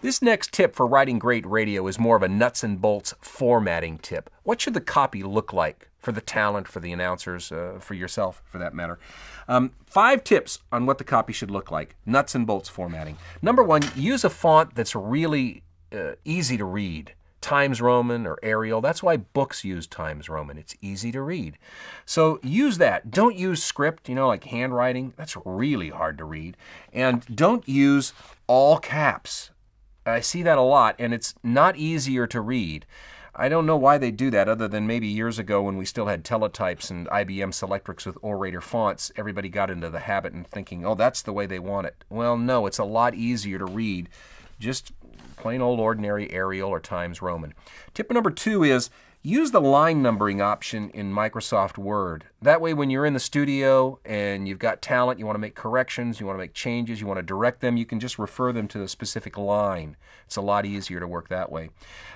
This next tip for writing great radio is more of a nuts and bolts formatting tip. What should the copy look like for the talent, for the announcers, for yourself, for that matter? 5 tips on what the copy should look like. Nuts and bolts formatting. Number 1, use a font that's really easy to read. Times Roman or Arial. That's why books use Times Roman. It's easy to read. So use that. Don't use script, like handwriting. That's really hard to read. And don't use all caps. I see that a lot, and it's not easier to read. I don't know why they do that, other than maybe years ago when we still had teletypes and IBM Selectrics with Orator fonts, everybody got into the habit and thinking, oh, that's the way they want it. Well, no, it's a lot easier to read. Just plain old ordinary Arial or Times Roman. Tip number 2 is use the line numbering option in Microsoft Word. That way when you're in the studio and you've got talent, you want to make corrections, you want to make changes, you want to direct them, you can just refer them to a specific line. It's a lot easier to work that way.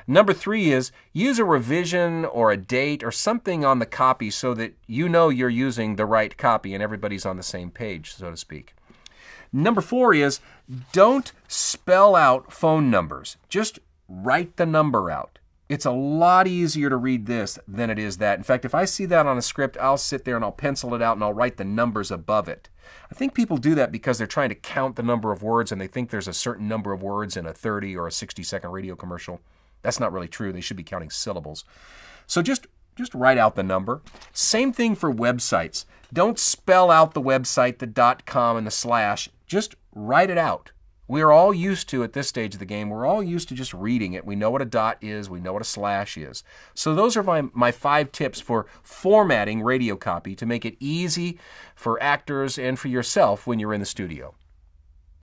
Number 3 is use a revision or a date or something on the copy so that you know you're using the right copy and everybody's on the same page, so to speak. Number 4 is don't spell out phone numbers. Just write the number out. It's a lot easier to read this than it is that. In fact, if I see that on a script, I'll sit there and I'll pencil it out and I'll write the numbers above it. I think people do that because they're trying to count the number of words and they think there's a certain number of words in a 30 or a 60-second radio commercial. That's not really true. They should be counting syllables. So just write out the number. Same thing for websites. Don't spell out the website, the .com and the slash. Just write it out. We're all used to, at this stage of the game, we're all used to just reading it. We know what a dot is. We know what a slash is. So those are my 5 tips for formatting radio copy to make it easy for actors and for yourself when you're in the studio.